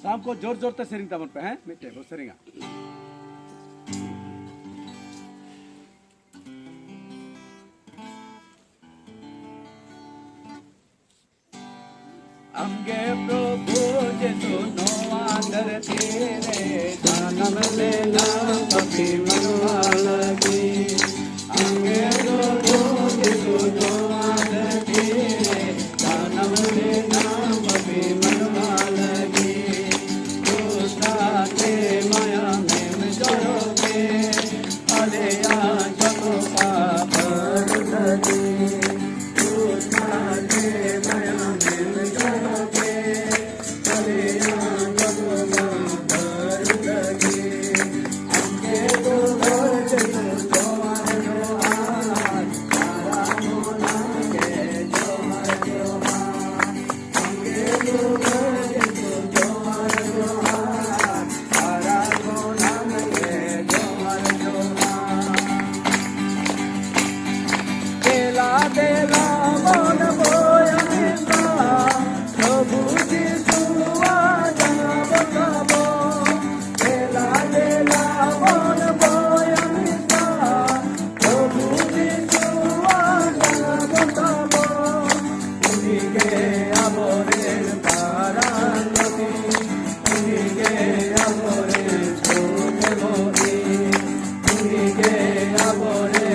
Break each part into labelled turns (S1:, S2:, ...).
S1: शाम को जोर जोर ते सेरिंग ताबन पे हैं मिटे बो सेरिंगा अंगे प्रभु जेसु नोआ धरती रे जन्म लेना कभी मनवा लगी अंगे प्रभु जेसु नोआ धरती रे जन्म लेना कभी मनवा लगी के माया में जोरोगे अरे या जगो पाप लगी के माया में जोरोगे अरे या जगो पाप लगी अंगे तो घर जो हार तारा मोना के जो हार अंगे तो घर जो हार देला मन बोय मिला प्रभु जीसु आजा बताबो देला मन बोय मिला प्रभु जीसु आजा बताबो उनके अबोरे पारानती उनके अबोरे छोटे मोरी उनके अबोरे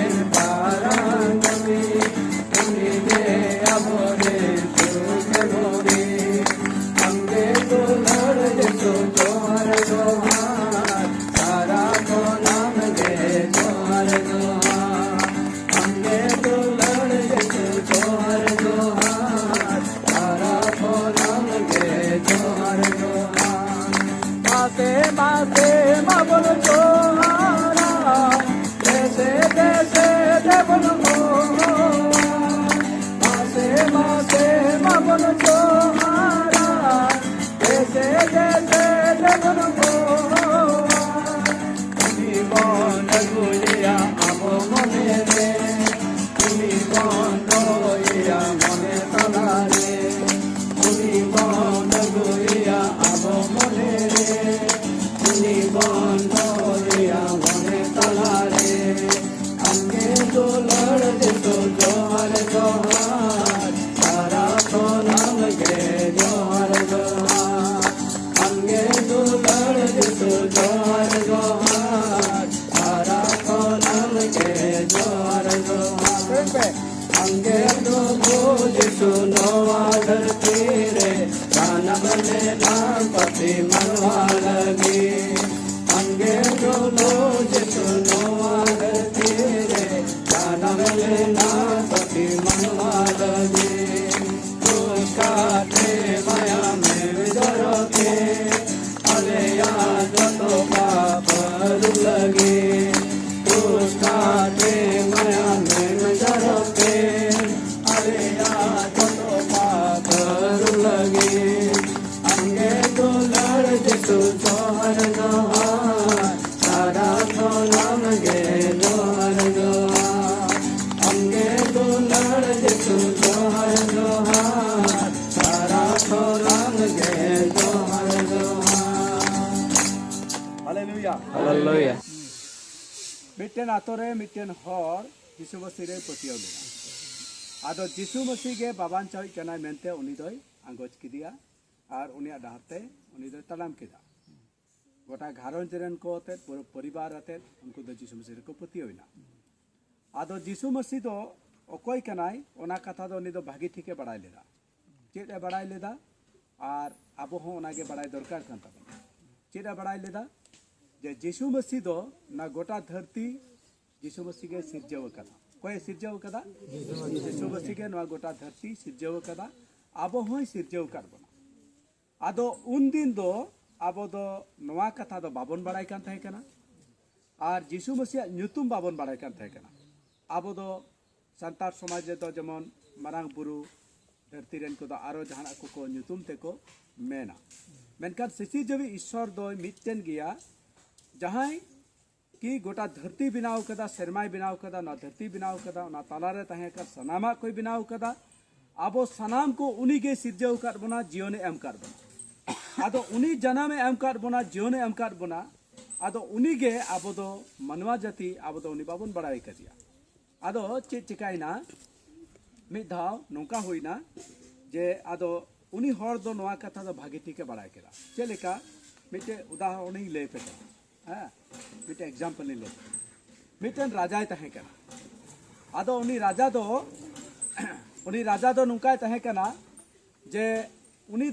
S1: माते माबन जोहारा देशे देशे देवन मासे मासे माबन जोहारा देशे देशे देवन तुम्ही बन गुलिया आबो मने रे तुम्ही बन रोइया मने तलारे तुम्ही बन गुलिया आबो मने रे बंधोरिया मने तलारे अंगे तो लड़ दे तो जोहर जोहार तारा तो नाम के जोहर जोहार अंगे तो लड़ दे तो जोहर जोहार तारा तो नाम के जोहर जोहार अंगे तो बोझ सुनो धरती रे दानव ने नाम पति मनवा लगी अंगे जो लोज सुनो धरती रे दानव ने नाम पति मनवा लगी उसका माया में जरो के अरे याद तो पाप लगी उसका माया में जरो के अरे याद तो पाप लगी अंगे तो लड़ जिसु जोहर जोहार तारा तो नाम गे जोहर जोहार अंगे तो लड़ जिसु जोहर जोहार तारा तो नाम गे जोहर जोहार हालेलुया
S2: हालेलुया
S1: मिट्टेन आतोरे मिट्टेन हर जिसु मसीह रे पतियाव लेना आदो जिसु मसीह के बाबान चाहि कनाय मेनते उनी दोय आंगोज किदिया और उनिया डाहते उनी दोय तलाम किदा गोटा घारोंज रेन को अते परिवार अते उनको दो जिसु मसीह को पतियावना आदो जिसु मसीह दो अकोय कनाय ओना कथा दो उनी दो भागी ठीके बड़ाय लेदा चेद ए बड़ाय लेदा और आबो हो ओनागे बड़ाय दरकार कान ताबोना चेद ए बड़ाय लेदा जे जिसु मसीह दो ना गोटा धरती जिसु मसीह के सिरजव कदा कोई सिरजव कदा जिसु मसीह के नवा गोटा धरती सिरजव कदा आबो होय सिरजव करबना आदो उन दिन दो आबो दो नवा कथा दो बाबन बड़ाय कान थाय कना और जिसु मसीह ᱧᱩᱛᱩᱢ बाबन बड़ाय कान थाय कना आबो दो संतार समाज दो जेमन मारांग बुरु धरती रेन को दो आरो जहाना को ᱧᱩᱛᱩᱢ तेको मेना मेनकान सिसी जबी ईश्वर दो मिटन गया जहां कि गोटा धरती बनाव कदा सेरमाय बनाव कदा ना धरती बनाव कदा ना तालारे तहे का सनामा कोई बनाव कदा आबो सनाम को उनी के सिरजव कर बना जीवने एम कर बना आदो उनी जन्म एम काट बोना जीवन एम काट बोना आदो उनी गे आबो दो मानवा जाति आबो दो उनी बाबन बड़ाई कदिया आदो चे चिकाइना मिद धाव नौका हुईना जे आदो उनी हर दो नवा कथा दो भागी ठीक बड़ाई केला चेलेका मिटे उदाहरण ही ले पे हां मिटे एग्जांपल ले मिटन राजाय तहे कना आदो उनी राजा दो नुकाय तहे कना जे उनी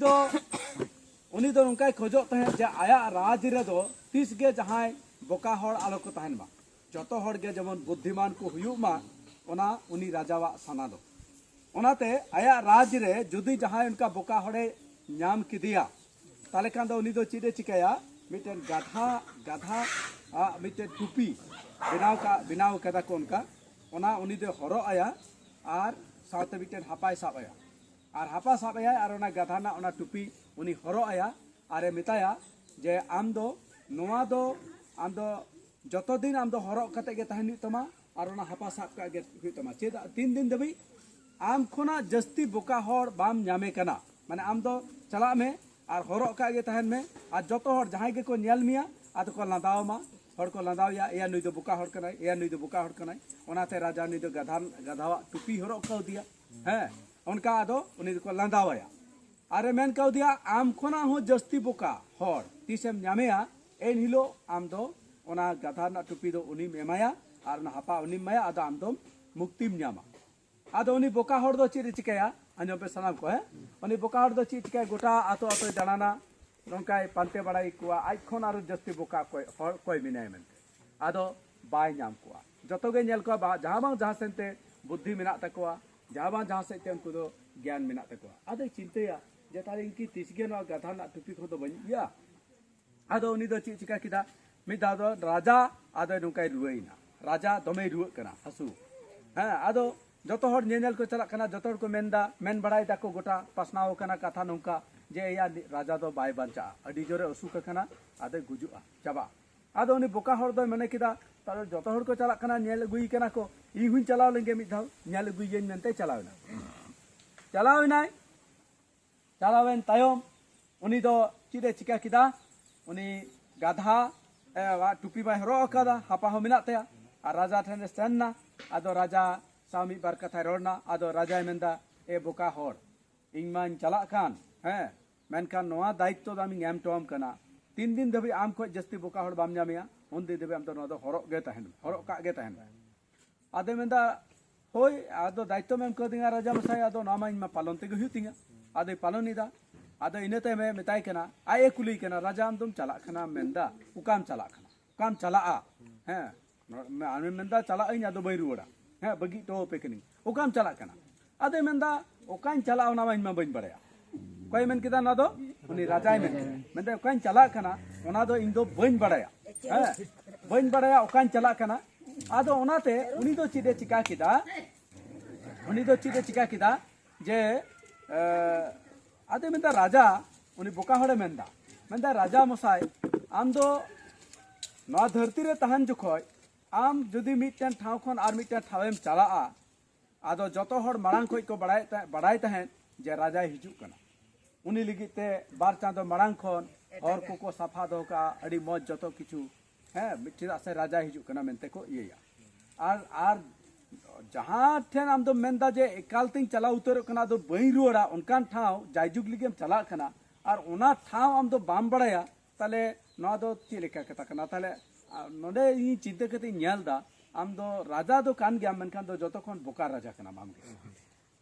S1: दो नुकाय खोजो तहे जे आया राज रे दो तीस गे जहाय बोका हर आलो को तहन मा जतो हर गे जमन बुद्धिमान को हुयु मा ओना उनी राजावा सना दो ओनाते आया राज रे जुदी जहाय उनका बोका हरे नाम किदिया ताले कान दो उनी दो चिदे चिकाया मिटन गाधा मिटन टुपी बिनाव कदा को उनका ओना उनी दो हरो आया और साथ मिटन हापाय साब आया और हापा साब आया और ओना गाधा ना ओना टुपी उनी हरो आया आरे मिताया जे आम दो जतो दिन आम दो हरो कते गे तहन तमा और ओना हापा साब का गे हुई तमा चेदा 3 दिन दबी आम खोना जस्ती बोका हर बाम ᱧᱟᱢᱮ ᱠᱟᱱᱟ माने आम दो चला में और हरो का गे तहन में और जतो हर जहां गे को नेल मिया आद को लांदावमा हर को लांदावया या नुई दो बोका हर कनाय या नुई दो बोका हर कनाय ओनाते राजा नुई दो गाधावा टुपी हरो का दिया हैं उनका आदो उनी को लांदावया अरे मेन का दिया आम खोना हो जस्ती बोका हर तीसेम ᱧᱟᱢᱮया एन हिलो आम दो ओना गाधा ना टुपी दो उनी एमाया और ना हापा उनी माया आदो आम दो मुक्तिम ᱧᱟᱢᱟ आदो उनी बोका हर दो चिर चिकाया अन्य पे सनाम को है उनी बोका हर दो चिर चिकाया गोटा आतो आतो दानाना नोंकाय पांते बड़ाई कुआ आज खोन आरो जस्ती बोका कोई मिनाय मेनते आदो बाय ᱧᱟᱢ कुआ जतो गे नेल को जहां बांग जहां सेनते बुद्धि मेना तकोआ जहां बांग जहां सेते उनको दो ज्ञान मेना तकोआ आदो चिंतेया जे तारे इनकी तिसगे नो गाधा ना टुपी को दो बनिया आदो उनी दो चिका किदा मिदा दो राजा आदो नोंकाय रुवेना राजा दमे रुवे कना हसु हां आदो जतो हर नेनेल को चला कना जतो को मेनदा मेन बड़ाई दाको गोटा पासनाव कना कथा नोंका जे या राजा दो बाय बांचा अडी जोरे असुक कना आदे गुजुआ चाबा आदो उनी बोका हर दो मने किदा तारे जतो हर को चला कना नेल गुई कना को इ हुन चलाव लेंगे मिद धाव नेल गुई जेन मेनते चलावेन तायम उनी दो चिदे चिका किदा उनी गाधा टुपी बाय हरो कदा हापा हो मिना तया और राजा ठन सेनना आदो राजा सामी बार कथा रोडना आदो राजा मेंदा ए बोका हर इमान चला कान हैं मेनखान नोआ दायित्व दामी एम टोम कना 3 दिन दबी आम को जस्ती बोका हर बाम ᱧᱟᱢᱮया उन दिन दबी आम तो नोदो हरो गे तहन हरो का गे तहन आदे मेंदा होय आदो दायित्व मेम को दिंगा राजा मसाय आदो नामा इन मा पालन ते गहु तिंगा आदे पालन निदा आदो इनेते में मिताय कना आए कुली कना राजा आम तुम चला कना मेंदा उकाम चला हैं आने मेंदा चला इन आदो बै रुवड़ा हैं बगी तो पेकनी उकाम चला कना आदे मेंदा उकान चला ओना मा इन मा बइन बड़ाया कोई मेन किदा ना दो उनी राजाय मेंदा उकान चला कना ओना दो इन दो बइन बड़ाया हैं बइन बड़ाया उकान चला कना आदो ओनाते उनी दो चिदे चिका किदा जे आदे मेंदा राजा उनी बोका हड़े मेंदा राजा मसाय आम दो नवा धरती रे तहन जुखोय आम जुदी मिटन ठाव खन आर मिटन ठावेम चला आदो जतो हर मारांग खोय को बड़ाई तहन जे राजा हिजु कना उनी लिगिते बार चांदो मारांग खन और को साफा दो का अड़ी मौज जतो किछु हैं मिठिदा से राजा हिजु कना मेनते को इया आर जहां ठेन आम दो मेंदा जे एकाल तिंग चला उतर कना दो बई रुवड़ा उनकान ठाव जायजुग लिगेम चला कना और ओना ठाव आम दो बाम बड़ाया ताले नवा दो चिलेका कथा कना ताले नोडे इ चिंता कते ᱧᱮᱞदा आम दो राजा दो कान गया मेनखान दो जतो खन बोका राजा कना आमगे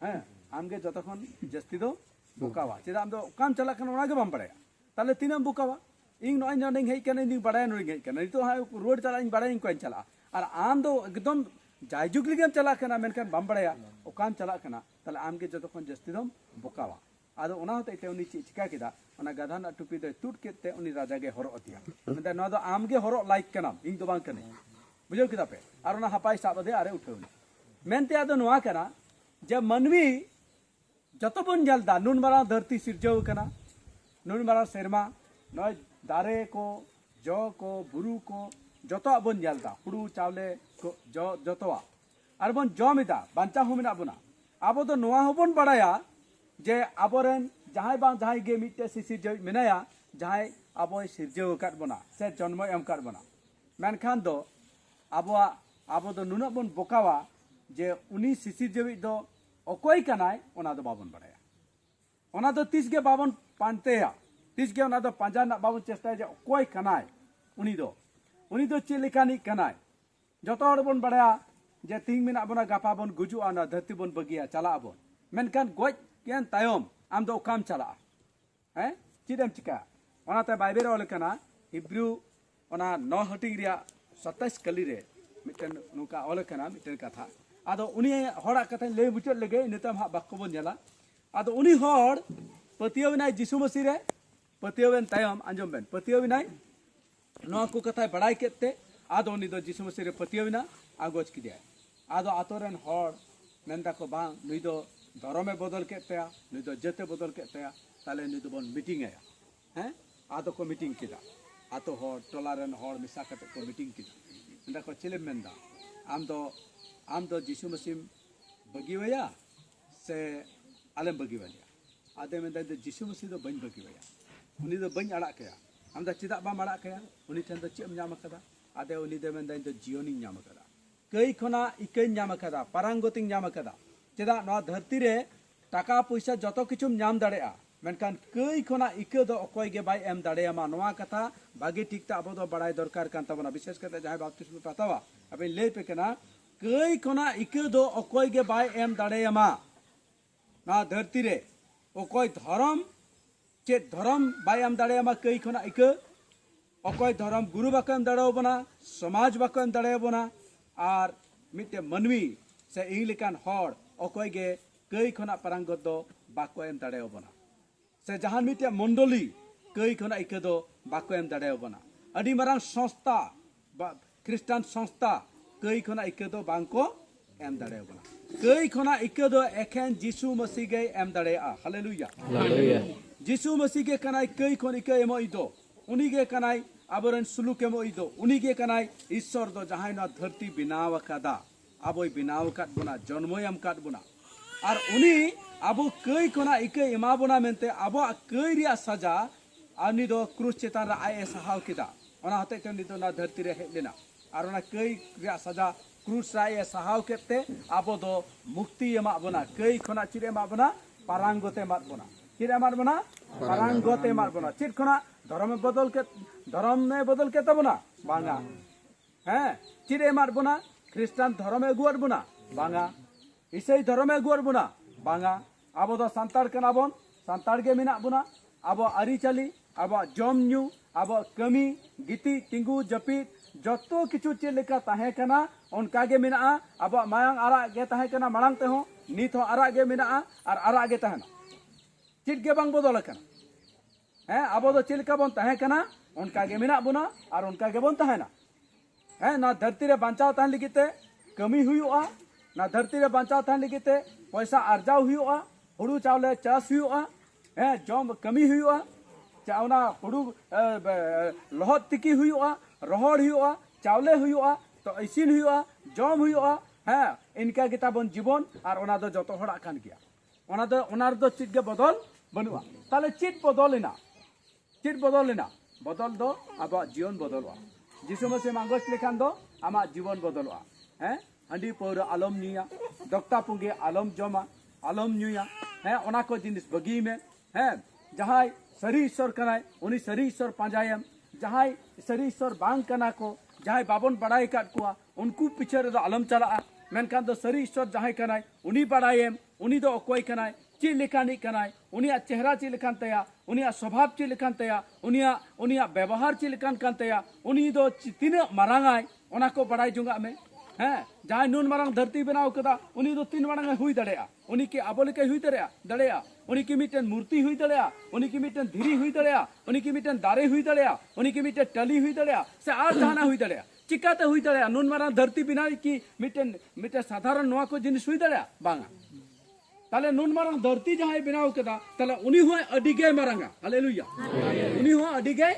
S1: हैं आमगे जतो खन जस्ती दो बोकावा चेदा आम दो काम चला कना ओना गे बाम बड़ाया ताले तीनम बोकावा इन नोय नोडिंग हेई कना इन बड़ाय नोडिंग हेई कना तो हा रोड चला इन बड़ाय इन कोन चला और आम दो एकदम जायजुग लिगेम चला कना मेनखान बाम बड़ाया ओकाम चला कना ताले आमगे जतो खन जस्ती दो बोकावा आदो ओना होते ते उनी चिका किदा ओना गाधा ना टुपी दो टूट केते उनी राजा गे हरो अतिया मेंदा नो दो आमगे हरो लाइक कना इन दो बांग कने बुझो किदा पे और ओना हापाय साब दे आरे उठौनी मेनते आदो नोआ कना जे मनवी जतो बन जलदा नुन मारा धरती सिरजव कना नुन मारा शर्मा नय दारे को जो को बुरु को जतो बन जलदा हुड़ू चावले को जो जतोआ और बन जमिदा बांचा हो मेना बना आबो दो नोआ होबन बड़ाया जे आबोरेन जहां बांग जहां गे मिटे सिसिर जो मेनाया जहां अब सिरजाव कर बना से जन्म एम कर बना मेनखान दो अब नुना बन बोकावा जे उनी सिसिरजावी दो अकोय कनाय ओना दो बाबन बड़ाया ओना दो तीस के बाबन पानतेया तीस के ओना दो पांजा ना बाबन चेष्टा जे अकोय कनाय उनी दो चिलिकानी कनाय जतो हड़ बन बड़ाया जे तीन मिना बना गापा बन गुजुआ ना धरती बन बगिया चला बन मेनखान गोज केन तायम आम दो काम चला हैं चिदम चिका ओनाते बाइबेल ओल कना हिब्रू ओना 9 हटिंग रिया 27 कली रे मिटन नुका ओल कना मिटन कथा आदो उनी हड़ा कथा ले मुचत लगे नितम हा बाक्को बन जाला आदो उनी हड़ पतियोविनाय जिसु मसीह रे पतियोवेन तायम आंजम बेन पतियोविनाय नो को कथा बड़ाई केते आदो उनी दो जिसु मसीह रे पतियोविना आगोज किदिया आदो आतोरेन हड़ मेनदा को बांग नुई दो धर्मे बदल केतेया नुई दो जते बदल केतेया ताले नुई दो बन मीटिंग आया हैं आदो को मीटिंग किदा आतो हड़ टोलारेन हड़ मिसा कते को मीटिंग किदा मेनदा को चिले मेनदा आम दो जिसु मसीह बगिवया से आलम बगिवया आदे मेनदा दो जिसु मसीह दो बन बगिवया उनी दो बन अड़ा कया आम दा चिदा बाम अड़ा कया उनी ठन दो चेम ᱧᱟᱢ कदा आदे उनी दो मेनदा दो जियोनी ᱧᱟᱢ कदा कई खना इकई ᱧᱟᱢ कदा पारंगति ᱧाम कदा चेदा नवा धरती रे टाका पैसा जतो किछुम ᱧाम दाड़ेया मेनखान कई खना इके दो अकोय गे बाय एम दाड़ेयामा नवा कथा बागी ठीक ता अबो दो बड़ाई दरकार कान ताबना विशेष करते जहां बाप्तिस्म पातावा अबे ले पे कना कई खना इके दो अकोय गे बाय एम दाड़ेयामा ना धरती रे अकोय धर्म चे धर्म बाय एम दाड़ेयामा कई खना इके अकोय धर्म गुरु बाको एम दाड़ेबना समाज बाको एम दाड़ेबना और मिटे मनवी से इ लेकान हड़ अकोय गे कई खना पारंगत दो बाको एम दाड़ेबना से जहां मिटे मंडली कई खना इके दो बाको एम दाड़ेबना अडी मारांग संस्था ख्रिस्टान संस्था कई खना इके दो बांको एम दाड़ेबना कई खना इके दो एखेन जिसु मसीह गे एम दाड़ेया हालेलुया हालेलुया जिसु मसीह गे कनाय कई खन इके एमो इदो उनी गे कनाय आबरन सुलुक एमो इदो उनी गे कनाय ईश्वर दो जहां ना धरती बिनाव कादा आबोय बिनाव काद बना जन्म एम काद बना और उनी आबो कई खना इके एमा बना मेनते आबो कई रिया सजा आनी दो क्रूस चेतान रा आय सहाव किदा ओना हते ते नि दो ना धरती रे हेज लेना और ओना कई रिया सजा क्रूस रा आय सहाव केते आबो दो मुक्ति एमा बना कई खना चिरे एमा बना पारंगते एमा बना चिरे एमा बना पारंगते एमा बना चिर खना धर्म में बदल के तबना बांगा हैं चिरे एमा बना ख्रिस्टान धर्म एगुआर बना बांगा ईसाई धर्म एगुआर बना बांगा आबो दो सांतार कना बन सांतार गे मिना बना आबो आरिचाली आबो जम न्यू आबो कमी गिती तिंगु जपी जतो किछु चे लेका ताहे कना उनका गे मिना आबो मायांग आरा गे ताहे कना मांग ते हो नित हो आरा गे मिना और आरा गे ताहेना चिट गे बांग बदल कना हैं आबो दो चिलका बन ताहे कना उनका गे मिना बना और उनका गे बन ताहेना हैं ना धरती रे बांचाव ताहन लिगिते कमी हुयुआ ना धरती रे बांचाव ताहन लिगिते पैसा अर्जाव हुयुआ हुड़ू चावले चास हुयुआ हैं जम कमी हुयुआ चावना हुड़ू लहत तिकी हुयुआ रोहड़ हुयुआ चावले हुयुआ तो इसिन हुयुआ जम हुयुआ हैं इनका गिता बन जीवन और ओना दो जतो हड़ा कान गया ओना दो चिट गे बदल बनुआ ताले चिट बदल दो अब जीवन बदलवा जिसु मसीह मांगोस लेखान दो आमा जीवन बदलवा हैं हंडी पौरा आलम नुया दक्ता पुंगे आलम जमा आलम नुया हैं ओना को जिनिस बगी में हैं जहां सरी ईश्वर कनाय उनी सरी ईश्वर पांजायम जहां सरी ईश्वर बांग कना को जहां बाबन बड़ाई काट कुआ उनको पीछे रे दो आलम चला मेनखान दो सरी ईश्वर जहां कनाय उनी बड़ायम उनी दो अकोय कनाय ची लेखानी कनाय उनिया चेहरा ची लेखान तया उनिया स्वभाव ची लेखान तया उनिया व्यवहार ची लेखान कान तया उनी दो तीन मारांगाय ओना को बड़ाई जुंगा में हैं जहां नुन मारांग धरती बनाव कदा उनी दो तीन मारांग हुई दड़ेया उनी के आबोले के हुई दड़ेया उनी की मिटन मूर्ति हुई दड़ेया उनी की मिटन धीरी हुई दड़ेया उनी की मिटन दारे हुई दड़ेया उनी की मिटन टली हुई दड़ेया से आर जाना हुई दड़ेया चिकाते हुई दड़ेया नुन मारांग धरती बिना की मिटन साधारण नोआ को जिनिस हुई दड़ेया बांगा ताले नुन मारांग धरती जहां बनाव कदा ताले उनी हो अडिगे मारांगा हालेलुया उनी हो अडिगे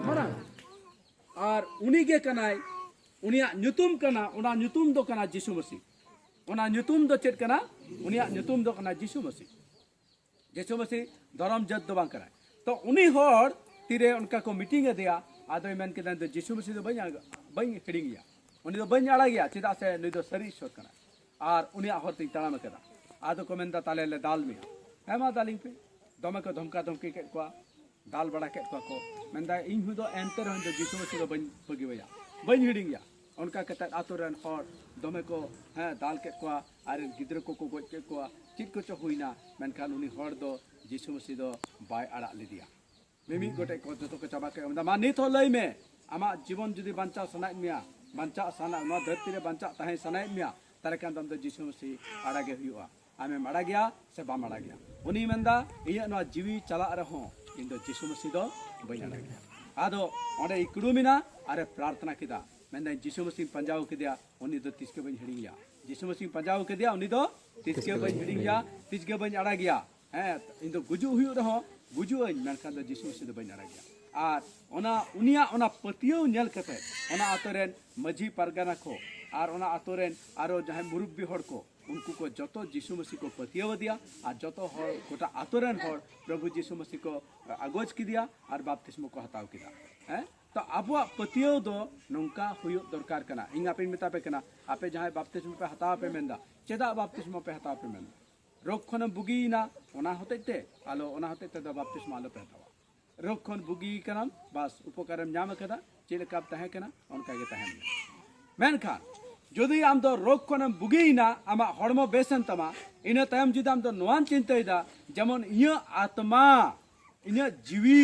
S1: मारांगा और उनी गे कनाय उनिया ᱧᱩᱛᱩᱢ कना उना ᱧᱩᱛᱩᱢ दो कना जिसु मसीह उना ᱧᱩᱛᱩᱢ दो चेत कना उनिया ᱧᱩᱛᱩᱢ दो कना जिसु मसीह धर्म जत दो बांग कना तो उनी होड़ तीरे उनका को मीटिंग दिया आदो मेन केदा दो जिसु मसीह दो बई हिडिंगिया उनी दो बई आड़ा गया चेदा से नुई दो सरी ईश्वर कना आर उनिया हर तिंग ताड़ाम केदा आदो को मेनदा ताले ले दाल मिया हेमा दालिंग पे दमे को धमका धमकी के को दाल बड़ा के को मेनदा इन हु दो एंते रहन दो जिसु मसीह दो बई पगी वया बई हिडिंगिया उनका कता आतो रन हर दमे को हां दाल के को आर गिद्र को गोज के को चित को चो हुइना मेनखान उनी हर दो जिसु मसीह दो बाय आड़ा लिदिया मिमी गोटे को जतो को चाबा के मा नित हो लई में आमा जीवन जुदी बांचा सनाय मिया बांचा सना नो धरती रे बांचा ताहे सनाय मिया तारे कान दम दो जिसु मसीह आड़ा गे हुआ आमे माड़ा गया से बा माड़ा गया उनी मेंदा इया नो जीवी चला रहो इन दो जिसु मसीह दो बई आड़ा गया आदो ओंडे इकुडुमिना अरे प्रार्थना किदा मेंदा जिसु मसीह पंजाव किदिया उनी दो तिसके बई हिडिया जिसु मसीह पंजाव किदिया उनी दो तिसके बई हिडिया तिसके बई आड़ा गया हैं इन दो गुजु हुई रहो गुजु मेनखान दो जिसु मसीह दो बई आड़ा गया आर ओना उनिया ओना पतियो नेल कते ओना आतोरेन मजी परगना को आर ओना आतोरेन आरो जहां मुरुब्बी हर को उनको को जतो जिसु मसीह को पतियो दिया आर जतो हर गोटा आतोरेन हर प्रभु जिसु मसीह को आगोज की दिया आर बाप्तिस्मो को हताव किदा हैं तो आबो पतियो दो नोंका हुयो दरकार कना इंग आपे मेता पे कना आपे जहां बाप्तिस्मो पे हताव पे मेंदा चेदा बाप्तिस्मो पे हताव पे मेंदा रोग खन बुगीना ओना होतेते आलो ओना होतेते दो बाप्तिस्मो आलो पे हतावा रोग खन बुगी कनाम बस उपकारम नाम कदा चेलका तहे कना उनका गे तहे मेनखान जदि आम दो रोग खन बुगीना आमा हड़मो बेसन तमा इन तायम जुदी आम दो नोआन चिंतायदा जेमन इया आत्मा इया जीवी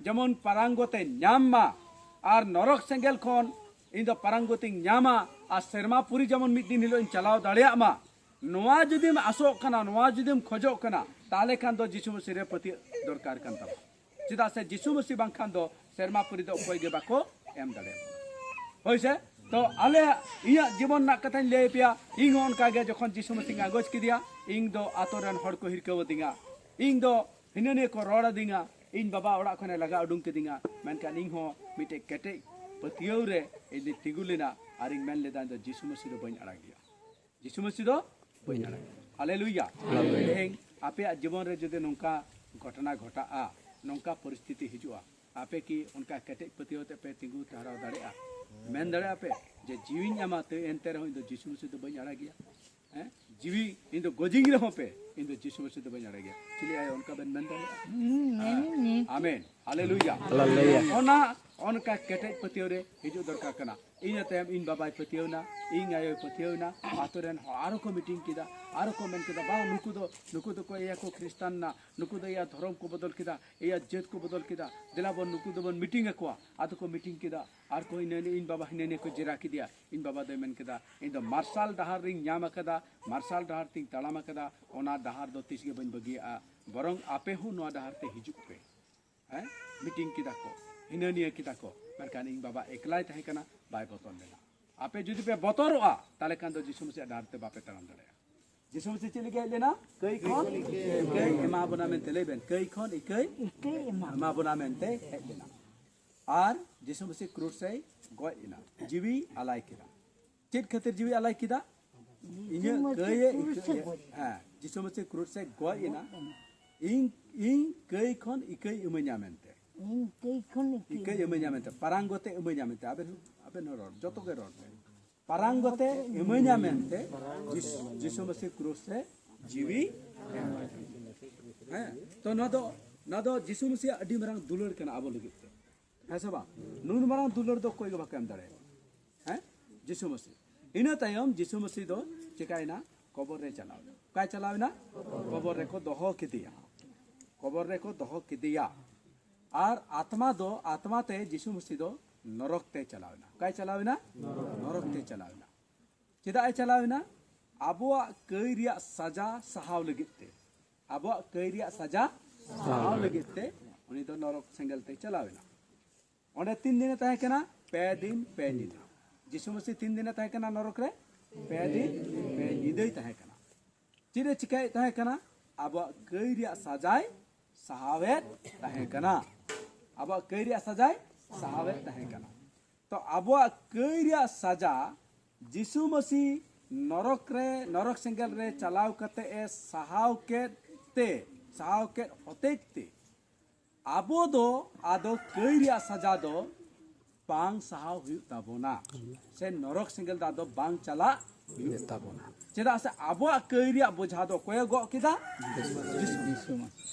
S1: जेमन पारांगोते नाममा आर नरक सेंगेल खन इन दो पारांगोते नामा आर सेरमापुरी जेमन मिद दिन हिलो इन चलाव दाड़ियामा नोआ जुदीम आसोक कना नोआ जुदीम खोजोक कना ताले खान दो जिसु मसीह रे पति दरकार कान तमा चेदा से जिसु मसीह बांखान दो सेरमापुरी दो उपाय गे बाको एम दाड़े होइसे तो आले इया जीवन ना कथा ले पिया इंग उनका गे जखन जिसु मसीह आगोज किदिया इंग दो आतोरन हर को हिरकव दिंगा इंग दो हिनने को रोड़ा दिंगा इन बाबा ओड़ा खने लगा उडुंग किदिंगा मेनकान इंग हो मिटे केटे पतियो रे इदि तिगुलेना आर इंग मेन लेदा दो जिसु मसीह दो बइन आड़ा गया जिसु मसीह दो बइन आड़ा हालेलुया हेंग आपे जीवन रे जदि नोंका घटना घटा नौका परिस्थिति हिजुआ आपे की उनका केटेज पतियोते पे तिंगु ताराव दाड़ेआ मेन दाड़ेआ पे जे जीवी नामा ते एंते रहो इन दो जिसु मसीह दो बई आड़ा गया हैं जीवी इन दो गोजिंग रहो पे इन दो जिसु मसीह दो बई आड़ा गया चली आए उनका बन मेन दाड़ेआ आमीन हालेलुया ओना उनका केटेज पतियो रे हिजु दरकार कना इन तायम इन बाबाई पतियोना इन आयो पतियोना आतोरेन आरो को मीटिंग किदा आरो को मेन किदा बा नुकु दो को या को क्रिश्चियन ना नुकु दो या धर्म को बदल किदा या जेत को बदल किदा दिला बन नुकु दो बन मीटिंग को आतो को मीटिंग किदा आर को इन बाबा हिने को जिरा किदिया इन बाबा दो मेन किदा इन दो मार्शल डहार रिंग न्याम कदा मार्शल डहार तिंग तालाम कदा ओना डहार दो तिसगे बन बगिया बरंग आपे हु नो डहार ते हिजुक पे हैं मीटिंग किदा को हिननिया किदा को मेनकान इन बाबा एकलाई तहे कना बाय बतन लेना आपे जुदी पे बतरोआ ताले कान दो जिसु मसीह डहार ते बापे ताराम दाड़ेया जिसु मसीह चली गए लेना कई खन इकई एमा बना में तेले बेन कई खन इकई एमा बना में ते हेज लेना आर जिसु मसीह क्रूस से गय इना जीवी आलाय किदा चेत खातिर जीवी आलाय किदा इने कई हां जिसु मसीह क्रूस से गय इना इन कई खन इकई इमenya मेनते इन कई खन इकई इमenya मेनते पारांगोते इमenya मेनते आबे नो रोड जतो के रोड पारांगोते इमenya मेनते जिसु मसीह क्रूस से जीवी हैं तो ना दो जिसु मसीह अडी मरंग दुलर कना आबो लगित है सबा नुन मरंग दुलर दो कोई बाके एम दाड़े हैं जिसु मसीह इना तायम जिसु मसीह दो चिकायना कबर रे चलाव काय चलावना कबर रे को दोहो किदिया कबर रे को दोहो किदिया आर आत्मा ते जिसु मसीह दो नरक ते चलावना काय चलावना नरक ते चलावना चेदा ए चलावना आबोआ कई रिया सजा सहाव लगित ते आबोआ कई रिया सजा सहाव लगित ते उनी दो नरक सेंगल ते चलावना ओंडे 3 दिन तहे कना पे दिन पे निदा जिसु मसीह 3 दिन तहे कना नरक रे पे दिन पे निदई तहे कना चिरे चिकाय तहे कना आबोआ कई रिया सजाय सहावेत तहे कना आबोआ कई रिया सजाय सहावेत तहे कना तो आबोआ कई रिया सजा जिसु मसीह नरक सेंगल रे चलाव कते ए सहाव के होते ते ᱟᱵᱚ ᱫᱚ ᱟᱫᱚ ᱠᱟᱹᱭ ᱨᱮᱭᱟᱜ ᱥᱟᱡᱟ ᱫᱚ ᱵᱟᱝ ᱥᱟᱦᱟᱣ ᱦᱩᱭᱩᱜ ᱛᱟᱵᱚᱱᱟ ᱥᱮ ᱱᱚᱨᱚᱠ ᱥᱮᱸᱜᱮᱞ ᱫᱚ ᱟᱫᱚ ᱵᱟᱝ ᱪᱟᱞᱟᱜ ᱦᱩᱭᱩᱜ ᱛᱟᱵᱚᱱᱟ ᱪᱮᱫᱟᱜ ᱥᱮ ᱟᱵᱚᱣᱟᱜ ᱠᱟᱹᱭ ᱨᱮᱭᱟᱜ ᱵᱳঝা ᱫᱚ ᱚᱠᱚᱭᱮ ᱜᱚᱜ ᱠᱮᱫᱟ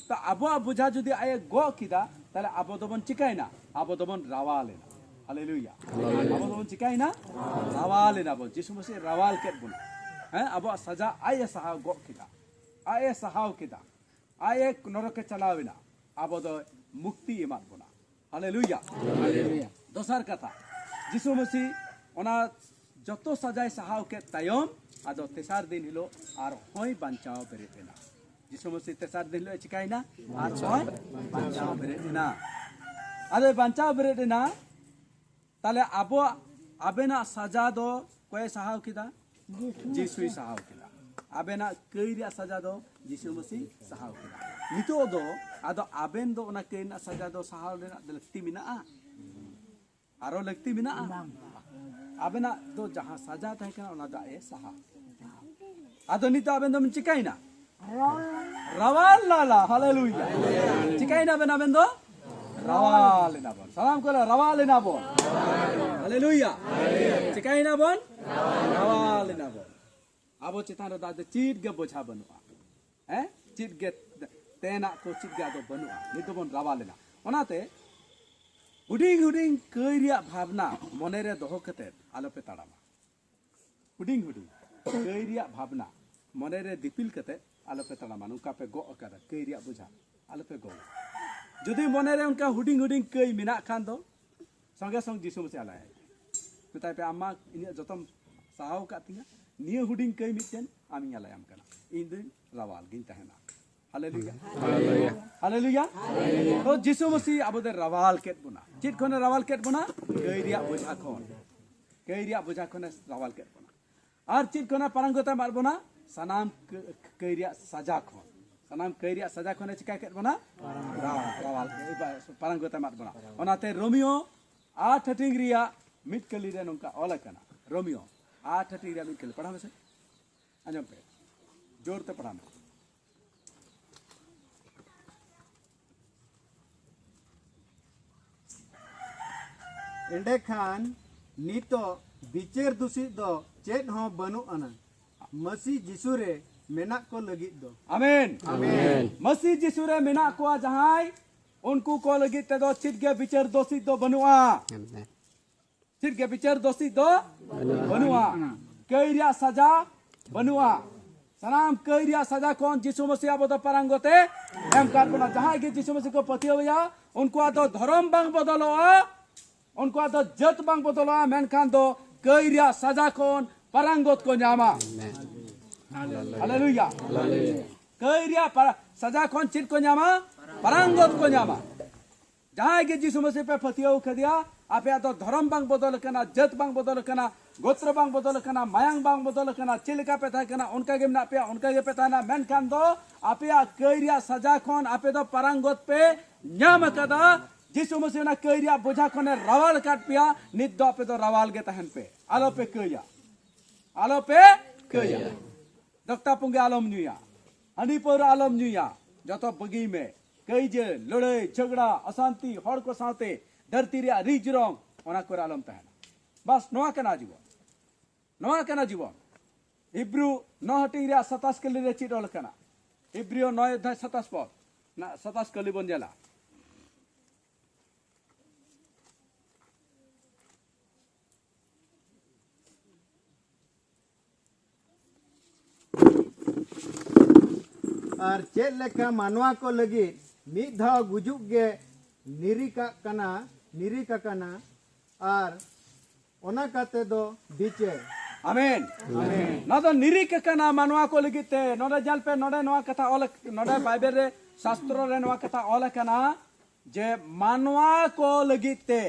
S1: ᱛᱚ ᱟᱵᱚᱣᱟᱜ ᱵᱳঝা ᱡᱩᱫᱤ ᱟᱡ ᱮ ᱜᱚᱜ ᱠᱮᱫᱟ তাহলে ᱟᱵᱚ ᱫᱚᱵᱚᱱ ᱪᱤᱠᱟᱹᱭᱱᱟ ᱟᱵᱚ ᱫᱚᱵᱚᱱ ᱨᱟᱣᱟᱞᱮᱱᱟ হালেলুয়া ᱟᱵᱚ ᱫᱚᱵᱚᱱ ᱪᱤᱠᱟᱹᱭᱱᱟ ᱨᱟᱣᱟᱞᱮᱱᱟ ᱵᱚᱱ ᱡᱤᱥᱩ ᱢᱟᱥᱤ ᱨᱟᱣᱟল ᱠᱮᱫ ᱵᱚᱱᱟ ᱦᱮᱸ ᱟᱵᱚᱣᱟᱜ ᱥᱟᱡᱟ ᱟᱡ ᱮ ᱥᱟᱦᱟᱣ ᱜᱚᱜ ᱠᱮᱫᱟ ᱟᱡ ᱮ ᱥᱟᱦᱟᱣ ᱠᱮᱫᱟ ᱟᱡ ᱮ ᱱᱚᱨᱚᱠᱮ ᱪᱟᱞᱟᱣᱮᱱᱟ ᱟᱵᱚ ᱫᱚ মুক্তি এমাত বোনা হালেলুয়া দোসার কথা যিশু মসি ওনা যত সাজায় সাহাও কে তায়ম আদো তেসার দিন হলো আর হই বাঞ্চাও বেরেতেনা যিশু মসি তেসার দিন হলো চিকাইনা আর হই বাঞ্চাও বেরেতেনা আদো বাঞ্চাও বেরেতেনা তাহলে আবো আবেনা সাজা দো কয় সাহাও কিদা যিশুই সাহাও কিদা আবেনা কই রিয়া সাজা দো যিশু মসি সাহাও কিদা নিতো দো আদো আবেন দো ওনা কই না সাজা দো সাহাও রেনা লক্তি মিনাআ আরো লক্তি মিনাআ আবেনা দো যাহা সাজা তাই কানা ওনা দা এ সাহা আদো নিতো আবেন দো চিকাইনা রাওয়াল লালা হালেলুয়া চিকাইনা আবেন দো রাওয়ালেনা বন সালাম করে রাওয়ালেনা বন হালেলুয়া চিকাইনা বন রাওয়ালেনা বন আবো চেতান রে দাদে চিট গে বোঝা বনুয়া হ্যাঁ চিট গে তেনা को चित गे आदो बनुआ नितो बन रावालेना ओनाते हुडिंग हुडिंग कई रिया भावना मने रे दोहो कते आलोपे ताड़ामा हुडिंग हुडिंग कई रिया भावना मने रे दिपिल कते आलोपे ताड़ामा नुका पे गो अकादा कई रिया बुझा आलोपे गो जुदी मने रे उनका हुडिंग हुडिंग कई मिना खान दो संगे संग जिसु मसे आलाय मिताय पे अम्मा इनि जतम साहाव कातिया निये हुडिंग कई मिटेन आमी आलायम कना इन दिन रावाल गिन तहना हालेलुया हालेलुया तो जिसु मसीह अब दे रवाल केट बुना चित खने रवाल केट बुना कई रिया बोझा खने रवाल केट बुना और चित खने परंगोता मार बुना सनाम कई रिया सजा खन सनाम कई रिया सजा खने चिका केट बुना रवाल परंगोता मार बुना ओनाते रोमियो 8 हटिंग रिया मिट कली रे नोंका ओला कना रोमियो 8 हटिंग रिया मिट कली पढ़ा में से आंजम पे जोर ते पढ़ा में
S2: एंडेखान नितो बिचेर दूषित दो चेत हो बनु अना मसी जिसुरे मेना को लगित दो
S1: आमीन आमीन मसी जिसुरे मेना को जहां उनको को लगित ते दो चित गे बिचेर दोषित दो बनुआ चित गे बिचेर दोषित दो बनुआ कई रिया सजा बनुआ सलाम कई रिया सजा कौन जिसु मसीह अब तो परंगोते एम काट बना जहां के जिसु मसीह को पति होया उनको तो धर्म बांग बदलोआ उनको तो जत बांग बदलोआ मेनखान दो कई रिया सजा कौन परंगोत को न्यामा हालेलुया कई रिया सजा कौन चित को न्यामा परंगोत को न्यामा जहां के जिसु मसीह पे पतियो खदिया आपे तो धर्म बांग बदल कना जत बांग बदल कना गोत्र बांग बदल कना मायांग बांग बदल कना चिलका पे था कना उनका के ना पे उनका के पे था ना मेनखान दो आपे कई रिया सजा कौन आपे तो परंगोत पे न्याम कदा जिसु मसीह ना कई रिया बोझा कोने रवाल काट पिया नित दो पे तो रवाल के तहन पे आलो पे कया दक्ता पुंगे आलम न्यूया हनी पर आलम न्यूया जतो बगी में कई जे लड़ाई झगड़ा अशांति हड़ को साथे धरती रिया रिज रंग ओना को आलम तहन बस नोआ केना जीवन इब्रू 9 हटी रिया 27 कली रे चिडल कना इब्रियो 9 अध्याय 27 पद ना 27 कली बन जाला
S2: और चेत लेका मानवा को लगी मिद धाव गुजुक गे निरिका कना और ओना काते दो बीचे
S1: आमीन आमीन ना तो निरिक कना मानवा को लगिते नोडे जल पे नोडे नोआ कथा ऑल नोडे बाइबल रे शास्त्र रे नोआ कथा ऑल कना जे मानवा को लगिते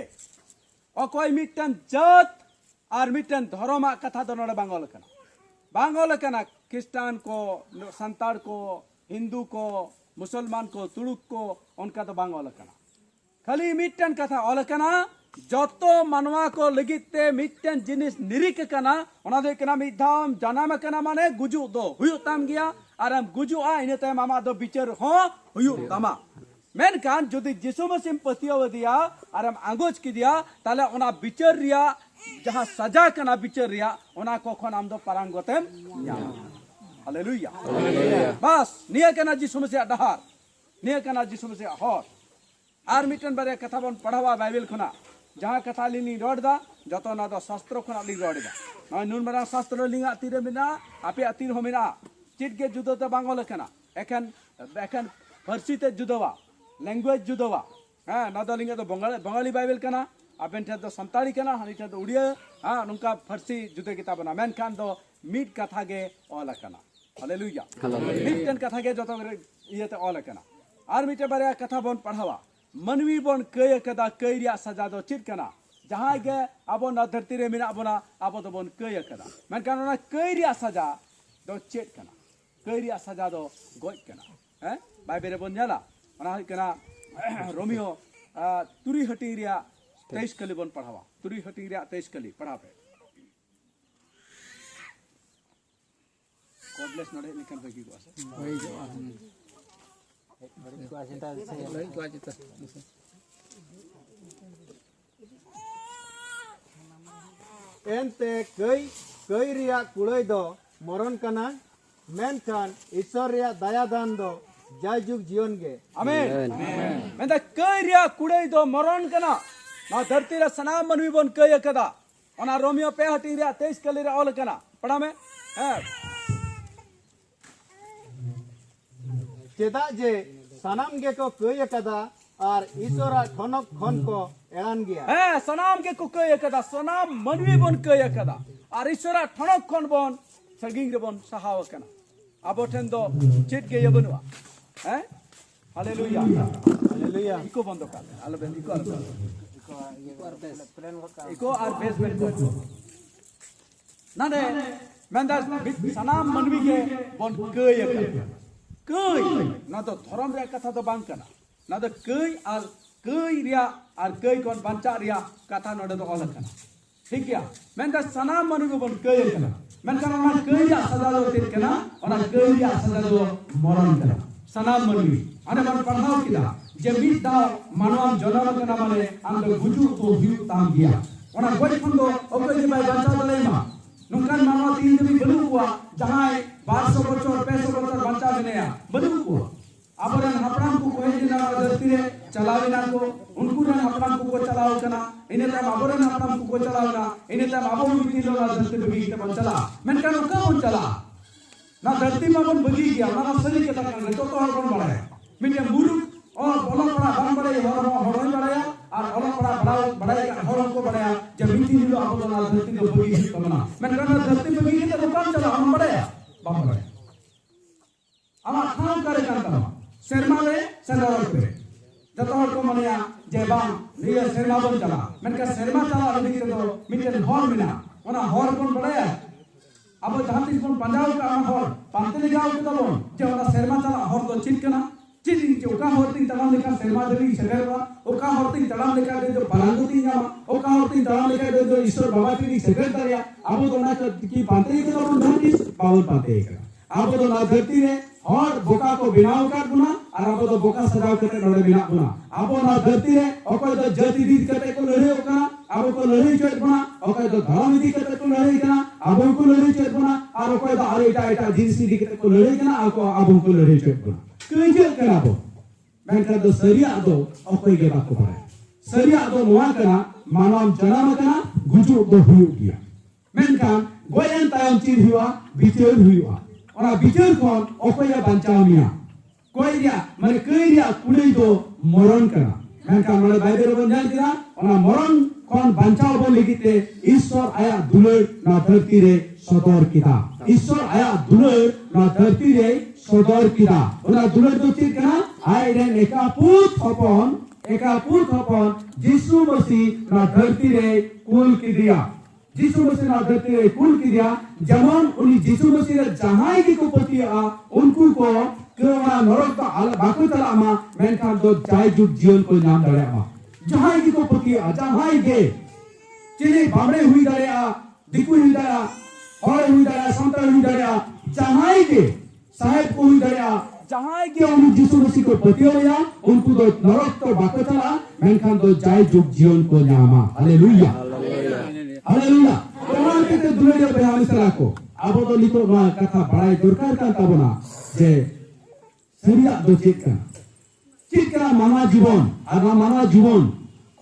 S1: अकोय मिटन जत और मिटन धर्मा कथा दो नोडे बांगल कना क्रिस्टियन को संताड़ को हिंदू को मुसलमान को तुड़ुक को उनका तो बांगल कना खाली मिटन कथा ऑल कना जतो मानवा को लगिते मिटन जिनिस निरिक कना ओना दे कना मिधाम जनाम कना माने गुजु दो हुयु ताम गया और हम गुजु आ इने ते मामा दो बिचार हो हुयु तामा मेनखान जुदी जिसु मसीह पतियाव दिया और आंगोज किदिया ताले ओना बिचार रिया जहां सजा कना बिचार रिया ओना कोखन आम दो पारांगोतेम न्याम हालेलुया बस निया कना जिसु मसीह डहार निया कना जिसु मसीह हर आर मिटन बारे कथा बन पढ़ावा बाइबल खुना जहां कथा लिनी रोडदा जतो ना दो शास्त्र खुना लि रोडदा नय नुन मारा शास्त्र लिंगा तीरे मिना आपे अतीर हो मिना चिट के जुदो ते बांगोल कना एखन फारसी ते जुदोवा लैंग्वेज जुदोवा हां ना दो लिंगा तो बंगाली बाइबल कना आबेन ठे दो संताली कना हनी ठे दो उड़िया हां नुका फारसी जुदे किताब ना मेन खान दो मिट कथा गे ऑल कना हालेलुया मिटन कथा गे जतो इयते ऑल कना आर मिटे बारे कथा बन पढ़ावा मनवी बन कय कदा कय रिया सजा दो चित कना जहां गे आबो ना धरती रे मिना आबो ना आबो दो बन कय कदा मेन कान ना कय रिया सजा दो चित कना कय रिया सजा दो गोज कना हैं बाइबल रे बन जाला ओना हुई कना रोमियो तुरी हटी रिया 23 कली बन पढ़ावा तुरी हटी रिया 23 कली पढ़ा पे गॉड ब्लेस नडे निकन भागी को आसे होई जो बड़ी को आसे ता लई को आसे ता
S2: एनते कई रिया कुड़ाई दो मरण कना मेनखान ईश्वर रिया दया दान दो जायजुग जीवन गे
S1: आमीन मैं दा कई रिया कुड़ाई दो मरण कना ना धरती रे सनाम मनवी बन कय कदा ओना रोमियो पे हटी रिया 23 कली रे ऑल कना पढ़ा में हैं
S2: चेदा जे सनाम गे को कय कदा और ईश्वरा ठनक खन को एड़ान गया
S1: हैं सनाम के को कय कदा सनाम मनवी बन कय कदा और ईश्वरा ठनक खन बन सगिंग रे बन सहाव कना आबो ठेन दो चिट गे यबनुआ हैं हालेलुया हालेलुया इको बंद कर आलो बेन इको और बेस ना दे मेंदा सनाम मनवी के बन कय कय ना तो धर्म रे कथा तो बांग कना ना तो कई रिया और कई कोन बंचा रिया कथा नोडे तो ऑल कना ठीक गया मेंदा सनाम मनवी बन कय कना मेनखान ओना कई रिया सजा दो तिन कना ओना कई रिया सजा दो मरण कना सनाम मनवी आने बन पढ़ाओ किदा जे मिट दा मानवम जनम कना माने आम दो गुजु तो हिउ ताम गया ओना गोज खन दो ओके जे बाय बंचा दलेमा नुकान मानव तीन दिन बलु हुआ जहां 1200 बच्चों 500 बच्चों बंचा बनेया बलु हुआ आबरन हपराम को कोई दिन धरती रे चलावेना को उनको रन हपराम को चलाओ कना इने तम आबरन हपराम को चलावना इने तम आबो मिति लो धरती बगी ते बन चला मेनखान का बन चला ना धरती में बन बगी गया ना सही के तक तो बन बड़ा मिटे मुरुक और बोला पड़ा बन बड़े हरोई बड़ाया और ओला पड़ा बड़ाया हरों को बड़ाया जब मिति लो आबो ना धरती को बगी कमना मेनखान धरती बगी ते दुकान चला हम बड़ाया बाप बड़ाया आमा ठाव करे कांता सेरमा रे सेंदर पे जतो हर को मनया जे बांग निया सेरमा बन चला मेनका सेरमा चला लगी तो मिटन हर मिना ओना हर कोन बड़ाया अब जहां तीस कोन पंजाब का हर पांते लगाव के तबन जे ओना सेरमा चला हर तो चिनकना चिन जे ओका हरती तमाम लेका सेरमा देवी सेगरवा ओका हरती तमाम लेका दे जो बलांगुती जामा ओका हरती तमाम लेका दे जो ईश्वर बाबा की सेक्रेटरिया अब तो ना की पांते के तबन धरती बावल पांते का अब तो ना धरती रे और बोका को बिनाव कर बुना और अब तो बोका सजाव करते नोड़े बिना बुना अब ना धरती रे ओको तो जति दीद करते को लड़े ओका अब को लड़े चोट बुना ओको तो धर्म दी करते को लड़े कना अब को लड़े चोट बुना और ओको तो आरे एटा जिंसी दी करते को लड़े कना अब को लड़े चोट बुना कइजे कना बो मेनका दो सरिया दो ओको के बाको बारे सरिया दो नोआ कना मानव जन्म कना गुजु दो हुई गया मेनका गोयन तायम चीज हुआ बिचर हुआ ओना बिचार कोन ओकोया बंचावनिया कोइरिया माने कइरिया कुडई दो मरण करा मेनका माने बाइबल बन जान किरा ओना मरण कोन बंचाव बन लिखिते ईश्वर आया दुलर ना धरती रे सदर किदा ईश्वर आया दुलर ना धरती रे सदर किदा ओना दुलर दो चित कना आय रेन एका पुत हपन यीशु मसीह ना धरती रे कुल की दिया यीशु मसीह ना धरती रे कुल की दिया जमन उनी यीशु मसीह रे जहां की को पतिया उनको को केवना नरक का आल बाको तला मा मेनखान दो जाय जुग जीवन को नाम दड़े मा जहां की को पतिया जहां गे चिले बामड़े हुई दड़ेया दिकु हुई दड़ेया और हुई दड़ेया संतर हुई दड़ेया जहां गे साहेब को हुई दड़ेया
S3: जहां के उन यीशु मसीह को पतियोया उनको दो नरक तो बाको चला मेनखान दो जाय जुग जीवन को न्यामा हालेलुया हालेलुया प्रमाण के दुनिया बयान सला को अब तो लिखो मा कथा बड़ाई दरकार का तबना जे सरिया दो चिकना मानवा जीवन और मानवा जीवन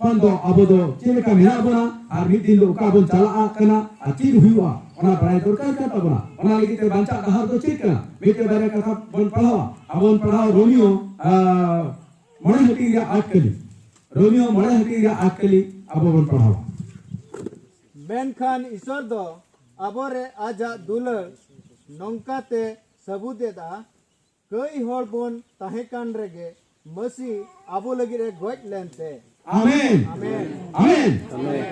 S3: कौन दो अब दो चिलका मेरा बना और मिट दिन लोका बन चला करना अचीर हुआ ओना बड़ाई दरकार का तबना ओना लेकिन ते बंचा दहार दो चिकना मिटे बारे कथा बन पढ़ावा अब बन पढ़ाओ रोमियो मणे हटी या आकली रोमियो मणे हटी या आकली अब बन पढ़ावा
S2: मेनखान ईश्वर दो अबोरे आजा दुलर नौकाते सबूदेदा कई होड़ बोन ताहेकान रेगे मसी आबो लगी रे गोट लेनते
S3: आमेन
S2: आमेन
S3: आमेन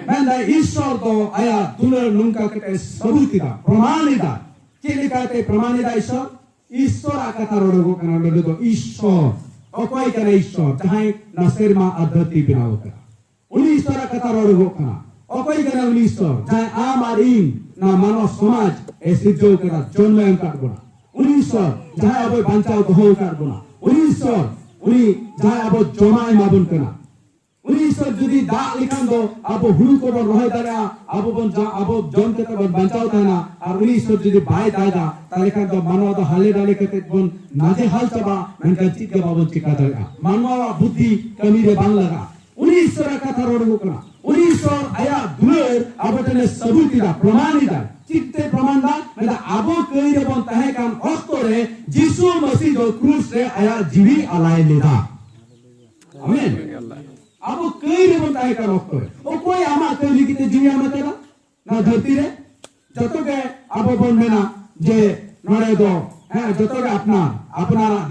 S3: मेंदा ईश्वर दो आया दुलर नौका के सबूतिदा प्रमाणिदा चिलिकाते प्रमाणिदा ईश्वर ईश्वर आकथा रोडो कना रोडो ईश्वर अकोई करे ईश्वर जहां नसेरमा अधरती बनाओ करा उनी ईश्वर आकथा रोडो कना अकोई करे उनी ईश्वर जहां आम और इन ना मानव समाज ए सिजो करा जन्म एम काटबोना उनी ईश्वर जहां अब बांचाओ दो काटबोना उनी ईश्वर उनी जहां अब जमाय माबुन कना उनी ईश्वर जुदी दा लिखान दो अब हुलु को बन रहे दारा अब बन जा अब जन के बन बांचाओ ताना और उनी ईश्वर जुदी बाय दादा ताले खान दो मानव दो हाले डाले के बन नाजे हाल चबा मेनका चित के बाबन चिका दागा मानवा बुद्धि कमी रे बांग लगा उनी ईश्वर का था रोड को उनी ईश्वर आया दुलर अब तने सबूतिदा प्रमाणिदा चित्ते प्रमाणदा मेरा आबो कई रे बन तहे कान अक्तरे यीशु मसीह जो क्रूस रे आया जीवी अलाय लेदा आमेन अब कई रे बन तहे कान अक्तरे ओ कोई आमा कई लिखिते जीवी आमा तेरा ना धरती रे जतो के अब बन मेना जे नड़े दो है जतो के अपना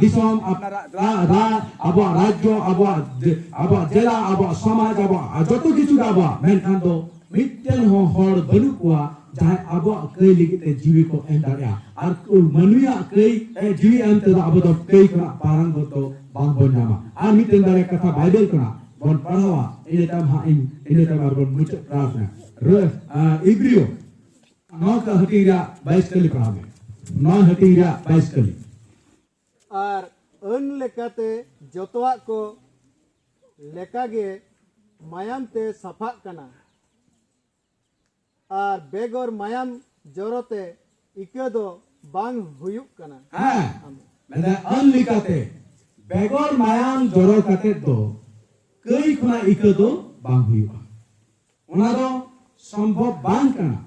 S3: दिसम अपना रा अब राज्य अब जिला अब समाज अब जतो किछु अब मेनखान दो मिटन हो हड़ बनु कुआ जहां अब कई लिखिते जीवी को एम दारिया और मनुया कई जीवी एम ते अब तो कई कना पारंग तो बांग बन जामा आ मिटन दारे कथा बाइबल कना बन पढ़ावा इने तम हा इने तम बन मुच प्रार्थना र इब्रियो नौ का हटीरा 22 कली पढ़ावे नौ हटीरा 22 कली
S2: और अन लेकाते जतवा को लेकागे मायाम ते सफा कना और बेगोर मायाम जरोते इके दो बांग हुयुक कना
S3: हां मैंने अन लिखाते बेगोर मायाम जरो काते दो कई खुना इके दो बांग हुयुक ओना दो संभव बांग कना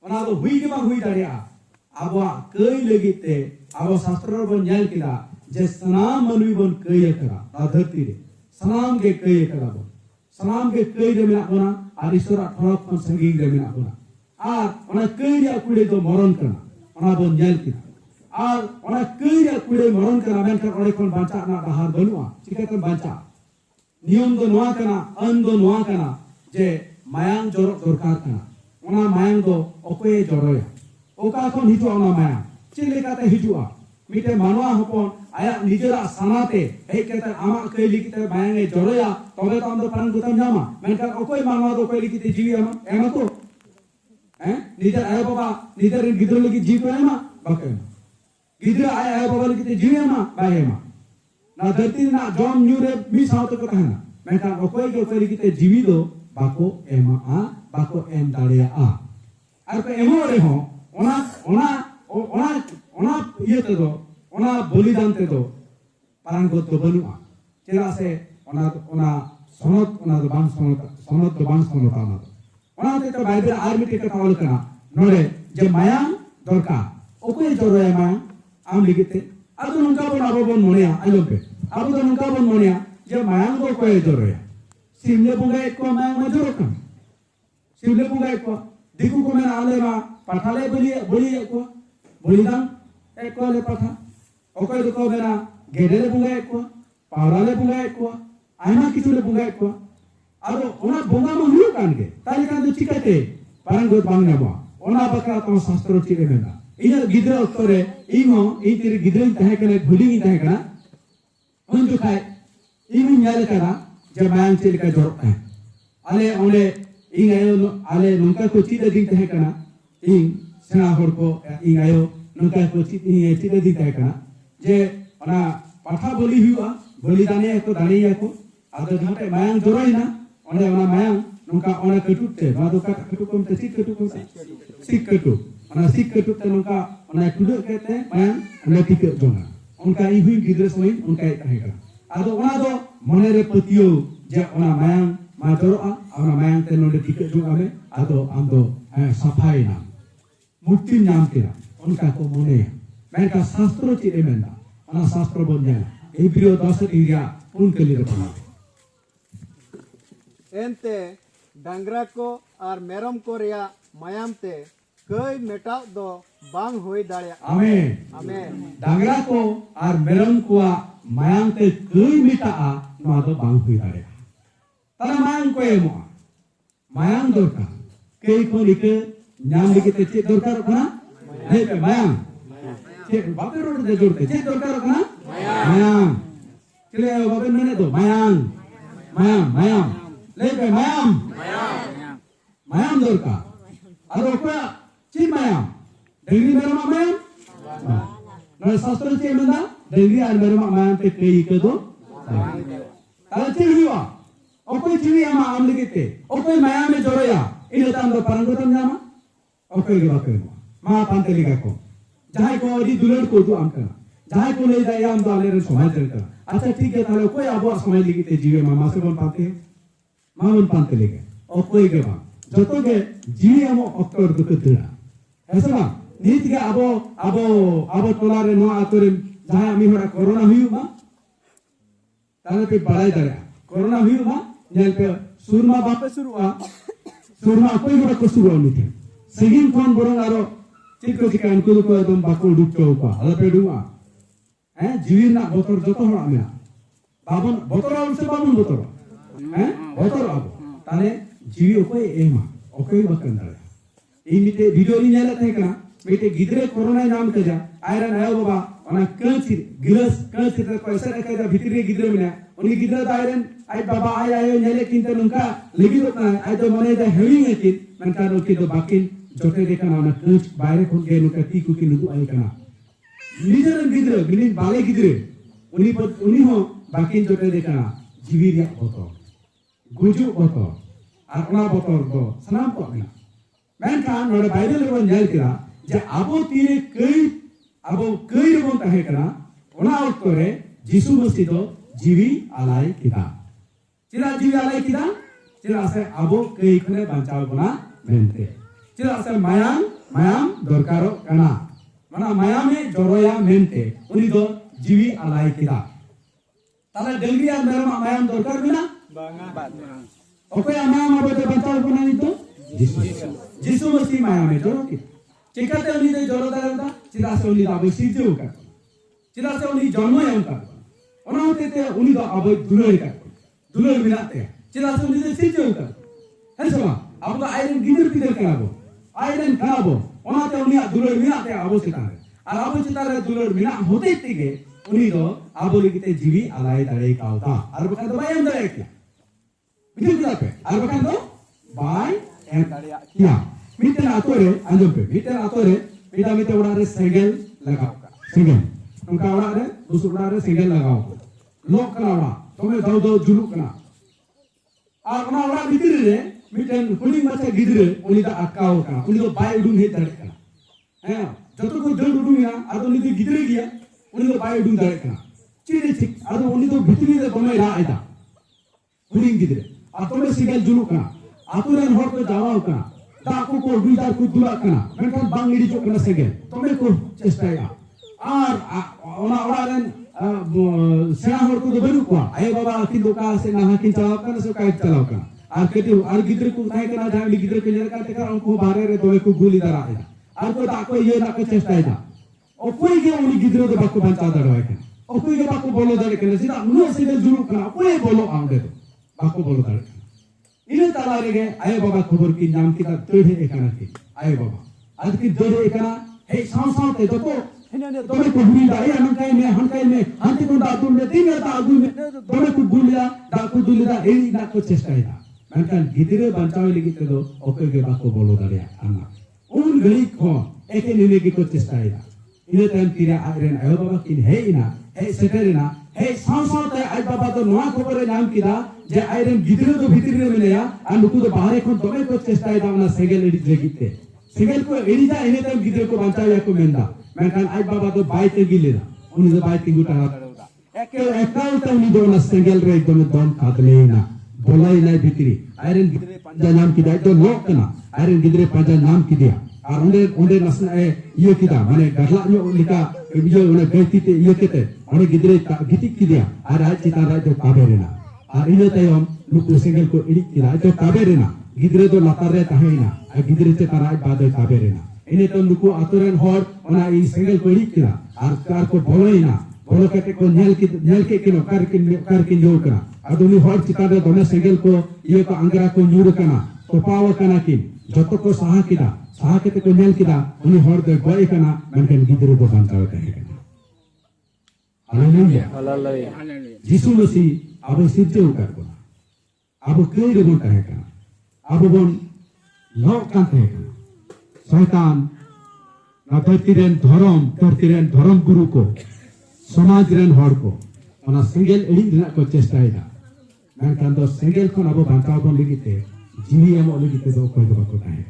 S3: ओना दो हुई के बांग हुई दारिया आबा कई लगिते आबा शास्त्र बन जान किला जे सनाम मनुई बन कई करा ना धरती रे सनाम के कई करा बन सनाम के कई रे मेना ओना और ईश्वर थोड़ा खन संगीन रे मेना ओना और ओना कई रे कुड़े दो मरण कना ओना बन जान किला और ओना कई रे कुड़े मरण कना मेन कर ओडे खन बांचा ना डहार बनुआ चिकाते बांचा नियम दो नोआ कना अन दो नोआ कना जे मायांग जरो दरकार कना ओना मायांग दो ओकोय जरोया ओका खन हिजुआ ओना मायांग चिलेकाते हिजुआ मिटे मानवा हपन आया निजरा सानाते हे केता आमा कई लिखिते मायांगे जरोया तबे तो हम दो पारंग गुतम जामा मेनका ओकोय मानवा दो कोई लिखिते जीवी आमा एमा तो हैं निजर आया बाबा निजर गिदर लगी जीव एमा बाके गिदर आया बाबा लिखिते जीवी आमा बाएमा ना धरती ना जॉन न्यूरे मी साउथ को कहना मेनका ओकोय के कोई लिखिते जीवी दो बाको एमा आ बाको एम दाड़िया आ और को एमो रे हो ओना ये ते दो ओना बलिदान ते दो पारंग तो बनुआ चेला से ओना सनत ओना दो बांग सनत तो बांग सनत ओना ते तो बाइबल आर्मी के कथा ऑल कना नोरे जे मायांग दरकार ओकोय जरोया मायांग आम लिखिते अब नुका बन अब बन मोनिया आलो पे अब तो नुका बन मोनिया जे मायांग दो कोय जरोया सिमले बुंगा एक को मायांग मजरो कम सिमले बुंगा एक को दिकु को मेना आले मा पाठाले बलि एक को बलिदान एक को ले पाठा ओकोय दो को मेना गेडेले बुंगा एक को पावराले बुंगा एक को आइमा किछुले बुंगा एक को और ओना बुंगा म हुयु कानगे ताली कान दो चिकाते पारंग बांग नाबा ओना बकरा तो शास्त्र चिके मेना इन गिदरा उत्तरे इमो इ तेरे गिदरा तहे कने भुलिंग तहे कना उन जो खाए इमि न्याल करा जब मायांग चेल का जोर है आले ओले ing ayo ale nungka ko cita ding teh kana ing sena hor ko ing ayo nungka ko cita ding teh kana je ona patha boli huwa boli dane ko daniya ko ado jante mayang joroina ona ona mayang nungka ona ketutte badu kata ketukum te sik ketukum sik ketuk ona sik ketut te nungka ona kuduk kete mayang ona tikek jona onka ihui gidra soin onka taheka ado ona do monere patio je ona mayang majoroa ona mayang te nonde tikek jona me ado ando safai na mukti nyam kira onka ko mone mereka sastro ci emenda ona sastro bonnya ebrio dosa iria un kali repana
S2: एनते Dangra को और मेरम को रिया मायाम ते कई मेटाव दो बांग होई दाड़िया
S3: आमेन
S2: आमेन
S3: डांगरा को और मेरम को मायांग ते कई मिटा नवा दो बांग हुई दाड़े तारा मायांग को एमो मायांग दरकार कई को निके न्याम लिखे ते चेक दरकार कना नहीं पे मायांग चेक बापे रोड दे जोड़ते चेक दरकार कना मायांग चले बापे मैंने दो मायांग मायांग मायांग लेके mayam mayam dorka ado ko ci mayam dengri merma mayam na sastra ci menda dengri ar merma mayam te kei ke do tala ci hiwa okoi ci ama am ligete okoi mayam me joroya ina tam do parangotam nyama okoi ge bakoi ma pante liga ko jahai ko di dulur ko du am kana jahai ko le jaya am do ale somaj ka acha ठीक है tale koi abo somaj ligete jiwe ma ma se bon pante मावन पांते लेके ओकोई के बा जतो के जीवी हमो अक्टर दुख दिला ऐसा नीत के अबो तोलारे नो आतोरे जहां आमी होरा कोरोना हुई बा ताले पे बड़ाई दरे कोरोना हुई बा नेल पे सुरमा बापे सुरुआ सुरमा कोई होरा को सुरुआ निथे सेगिन कोन बोरंग आरो चिको चिका अनको को एकदम बाको डुक चौपा हला पे डुआ जीवी ना बोतर जतो होरा में बाबन बोतर से बाबन बोतर botor abo tale jiwi okoy ema okoy bakan dare ei mite video ni nela thekana mite gidre corona naam kaja aira nayo baba ona kanchi gilas kanchi te paisa rakha bhitri gidre mena oni gidre da airen ai baba ai ayo nele kinte nunka legi do na ai do mane da having it manka do ki do bakin jote dekana ona kanch baire khon ge nunka ti ku ki nudu ai kana nijaran gidre gilin bale gidre uni ho bakin jote dekana jiwi ria botor गुजु बोतो अपना बोतो दो सनाम को अपना मैं कहा नोड़े Bible को न्याय किया जे अबो तीरे कई रबों तहे करा उना उत्तरे जिसु मसीह दो जीवी आलाई किदा चिरा जीवी आलाई किदा चिरा से अबो कई खने बचाव बना मेंते चिरा से मायाम दरकारो कना मना मायाम में जोरोया मेंते उनी दो जीवी आलाई किदा ताले डेंगरिया मेरा मायाम दरकार बिना ओके आमाम अबे बचाव बना नी तो जिसु मसीह माया में जोरो की चिकाते उनी दे जोरो दारदा चिरा से उनी दा सिजु का चिरा से उनी जन्म यम का ओना होते ते उनी दा अब दुलर मिलाते चिरा से उनी दे सिजु का है सब अब तो आयरन गिदर कराबो आयरन कराबो ओना ते उनी दुलर मिलाते अब सितारे और अब सितारे दुलर मिला होते तिगे उनी दो अब लिखते जीवी आलाई दारे काउता और बका तो बायम दारे क्या बिल्कुल जाते और बका तो बाय एंड क्या मिटे आतोरे अंजम पे मिटे आतोरे पिता मिटे उड़ारे सेगल लगाओ सेगल उनका उड़ारे दूसरा उड़ारे सेगल लगाओ लोक कलावा तुम्हें दो जुलुक कना और उना उड़ा बितिर रे मिटे कुली मचे गिदरे उनी दा अकाओ कना उनी दो बाय उडुन हे दरे कना हैं जतो को जल उडुन या आदो उनी दो गिदरे गिया उनी दो बाय उडुन दरे कना चिरे चिक आदो उनी दो बितिर रे बमे रा आइदा कुली गिदरे आतोरे सेगल जुलुक कना आतोरे हर को जावाओ कना दाकू को दुईदार को दुला कना मेनखान बांगिडी जो कना सेगल तमे को चेष्टाया और ओना ओड़ारेन सेना हर को दो बनु को आय बाबा किन दोका से ना किन चलाव कना से काई चलाव कना और केते और गिदरे को थाय कना जाम गिदरे के लेर का तेका उनको बारे रे दोए को गुली दरा आया और को दाको ये ना को चेष्टाया ओ कोई के उनी गिदरे दो बाको बंचा दरवाय कना ओ कोई के बाको बोलो दरे कना सीधा नु सेगल जुलुक कना कोई बोलो आंदे बाको बोलो दरे इने तालारे गे आय बाबा खबर की नाम की तोड़े एकाना की आय बाबा आज की तोड़े एकाना हे साव ते जतो तोमे को बुली दा या हनकाई में हंती को दातु में तीन ता आगु में तोमे को बुलिया दाकु दुलिदा ए ना को चेष्टा इदा मनकान गिदरे बंचावे लगी तो ओके के बाको बोलो दाड़िया आना उन गली को एके निने की को चेष्टा इदा इने टाइम तीरा आयरन आयो बाबा किन हे इना हे सेटेरिना हे साथ आज बाबा तो नवा खबर नाम किदा जे आइरन गिदरे तो भीतर रे मिलेया आ नुकु तो बाहर खन तमे को चेष्टा दा ना सेगेल एडिट लेगिते सेगेल को एडिजा एने तम गिदरे को बचाया को मेंदा मेनखान आज बाबा तो बाय ते गिलेना उनी तो बाय तिंगु टारा एकाल ता उनी दो ना सेगेल रे एकदम दम कादलेना बोलाई नाही भितरी आइरन गिदरे पंजा नाम किदा तो लोक ना आइरन गिदरे पंजा नाम किदिया और उन्हें नसना ये किदा माने गहला नो लिका बिजो उन्हें गति ते ये केते उन्हें गिदरे गिटिक किदिया और आज चिता राज तो काबेरेना और इने तायम नुकु सेगेल को इडिक किदा तो काबेरेना गिदरे तो लातार रे ताहेना और गिदरे ते ताराज बाद काबेरेना इने तो नुकु आतोरन होर ओना ई सेगेल को इडिक किदा और कार को बोलोइना बोलो कटे को नेल के किनो कार के जो करा अदुनी होर चिता रे दोने सेगेल को ये को अंगरा को न्यूर कना तो पाव कना कि जतो को साहा किदा साहा केते को नेल किदा उनी होर दे गोय कना मनकन गिदरे को बांचाव ताहे हालेलुया यीशु मसीह अब सिर्जे उकार को अब कई रे बोता है का अब बोन लोक कांते है शैतान ना धरतीरेन धर्म गुरु को समाज रेन होर को ओना सिंगल एडी रिना को चेष्टायदा मेनखान दो सिंगल को अब बांचाव बन लगिते जीवी एम लगिते दो कोई दो को ताहे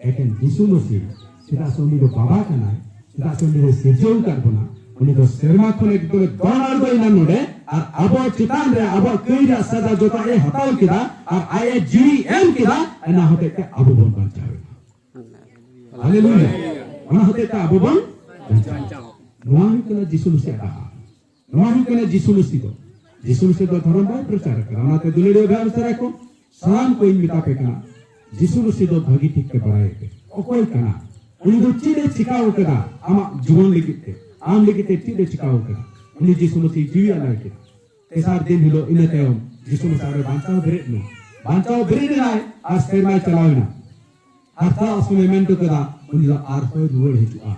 S3: एकेन यीशु मसीह सीधा सोनी दो बाबा कना सीधा सोनी रे सिर्जे उकार बना उनी दो सेरमा खन एकदम दोनार गई ना नोडे और अब चितान रे अब कईरा सजा जोता ए हटाव किदा और आए जीएम किदा एना होते के अब बन बचावे हालेलुया ओना होते के अब बन बचावे नोआ कना यीशु मसीह का नोआ कना यीशु मसीह दो धर्म बाय प्रचार करा ओनाते दुलेडे व्यवस्था को सलाम कोई मिटा पे कना यीशु मसीह दो भागी ठीक के बड़ाए के ओकोय कना उनी दो चीडे चिकाव कदा आमा जीवन लिखिते आम लिखिते चीडे चिकाव कदा उनी यीशु मसीह जीवी आलाय के तेसार दिन हिलो इने तायम यीशु मसीह रे बांचाव बेरे नाय आज सेमाय चलावना आता असमे मेंटो कदा उनी दो आर होय रुवड़ हिजुआ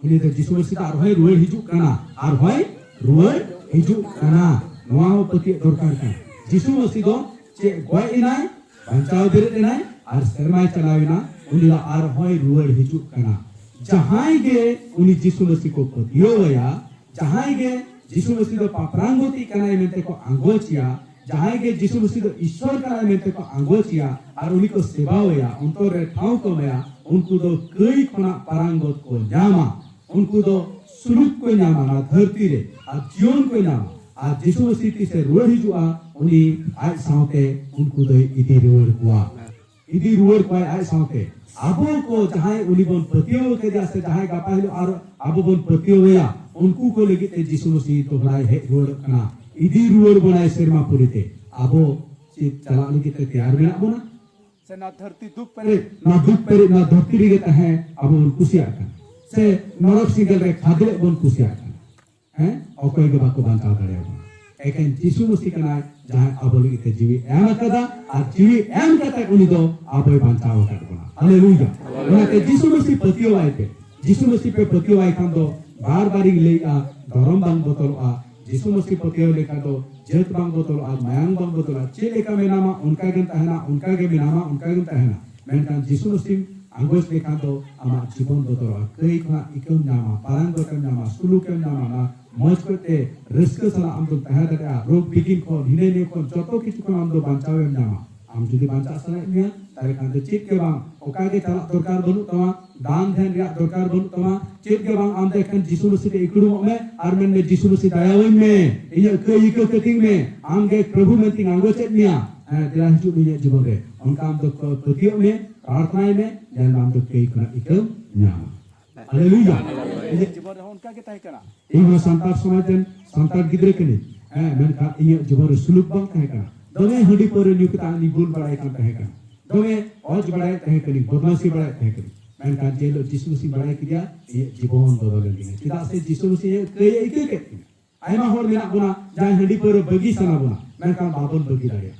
S3: उनी दो यीशु मसीह आर होय रुवड़ हिजु कना आर होय रुवड़ हिजु कना नोआ पति दरकार का यीशु मसीह दो चे गोय इनाय बांचाव बेरे नाय आर सेमाय चलावना उनी दो आर होय रुवड़ हिजु कना जहां गे उनी यीशु मसीह को पतियोया जहां गे यीशु मसीह दो पापरांगोती कनाय मेंते को आंगोचिया जहां गे यीशु मसीह दो ईश्वर कनाय मेंते को आंगोचिया और उनी को सेवावया उनको रे ठाव को मया उनको दो कई खना परांगोत को न्यामा उनको दो सुलूक को न्यामा ना धरती रे और जीवन को न्यामा आज यीशु मसीह से रुवड़ हिजुआ उनी आज साथे उनको दो इदी रुवड़ को आज साथे आबो को जहां उनी बन पतियो के जैसे जहां गापा हिलो और आबो बन पतियोया उनको को लगी ते यीशु मसीह तो बड़ाई है रुवड़ कना इदी रुवड़ बनाए शर्मा पुरीते आबो चित चला लगी ते तैयार मेना बना
S1: से ना धरती दुख परे
S3: ना धरती रे है आबो उन कुसिया का से नरक सिंगल रे खादले बन कुसिया का हैं ओकोय के बाको बांचाव करे एकेन यीशु मसीह कना जहां आबो लगी ते जीवी एम कदा आ जीवी एम कते उनी दो आबो बांचाव कर बना हालेलुया उना ते यीशु मसीह पतियो आए पे यीशु मसीह पे पतियो आए खान दो बार बारी ले आ धर्म बांग बोतल आ यीशु मसीह पतियो लेका दो जेत बांग बोतल आ मायांग बांग बोतल आ चे लेका मेनामा उनका गन तहना उनका के मेनामा उनका गन तहना मेनकान यीशु मसीह आंगोस लेका दो आमा जीवन बोतल आ कई खना इकम नामा पारंग बोतल नामा सुलुकम नामा ना मौज करते रस्क सला आम दो तह दरे रोग बिगिन को हिने ने को जतो किछु को आम दो बांचावे नामा आम जुदी बांचा सने मिया तारे कांदे चित के बांग ओका के चला दरकार बनु तमा दान ध्यान रिया दरकार बनु तमा चित के बांग आम देखन यीशु मसीह के इकड़ू में आर मन में यीशु मसीह दयावई में इय कई को कटिंग में आम के प्रभु में तिंग आंगो चेत मिया तेरा हिजु में जीवन रे उनका आम दो पतियो में प्रार्थना में जन आम दो कई को इकम न्यामा हालेलुया
S1: जीवन रे उनका के ताहे कना
S3: इन संतार समाजन संतार गिदरे कने मेनका इ जीवन रे सुलुक बांग ताहे कना दोमे हडी पर नियुक्त आनी गुल बड़ाई का ताहे कना दोमे औज बड़ाई ताहे कनी बदमाशी बड़ाई ताहे कनी मेनका जेलो यीशु मसीह बड़ाई किया ये जीवन बदल गई चिदा से यीशु मसीह कई एक के आयमा होर मेना गुना जाय हडी पर बगी सना गुना मेनका बाबन बगी दाड़े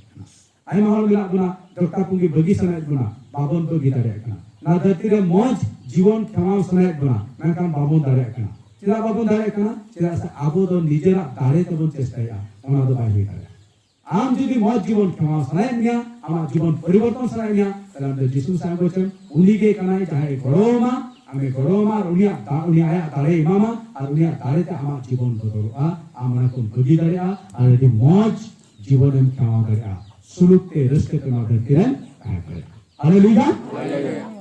S3: आयमा होर मेना गुना डॉक्टर पुंगी बगी सना गुना बाबन बगी दाड़े कना ना धरती रे मौज जीवन खमाव सना गुना मेनका बाबन दाड़े कना चिदा बाबन दाड़े कना चिदा से आबो दो निजेरा दाड़े तबन चेष्टाया ओना दो बाई दाड़े आम जुदी मौज जीवन खमाव सनाय मिया आमा जीवन परिवर्तन सनाय मिया तलाम दे यीशु सांगोचन उनी के कनाय चाहे गड़ोमा ame goroma unia aya dare imama ar unia dare te ama jibon bodoroa amana kon bagi dare ar di moj jibon em khawa dare suluk te raske te ma kiran kare hallelujah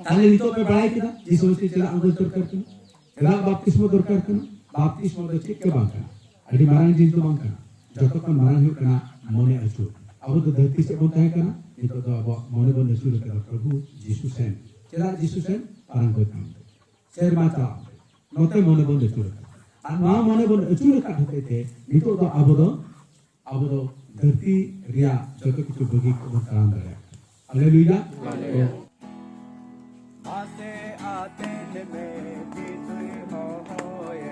S3: ताले नितो पे बढ़ाई किना जिस वस्ती चला अंगुल दरकार किना चला बाप्तिस्मो दरकार किना बाप्तिस्मो दे ठीक के बांका अड़ी मारांग जिन तो बांका जतो का मारांग हो कना मोने अचू अब तो धरती से बोलता है कना नितो तो अब मोने बोल अचू करा प्रभु यीशु सेन चला यीशु सेन पारंग को काम शेर माता नोते मोने बोल अचू और ना मोने बोल अचू का होते थे नितो तो अब तो धरती रिया जतो किछु बगी को काम करे हालेलुया
S1: आते आते में जीसु होए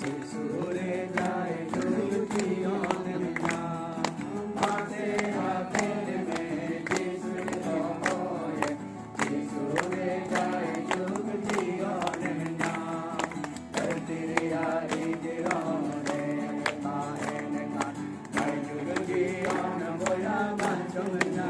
S1: जीसु रे जाए दुखियों में आते आते में जीसु होए जीसु रे जाए दुखियों में तेरे यारी जिरों रे ताहे ने का मैं दुखियों न बोया मन समझना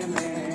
S4: Amen.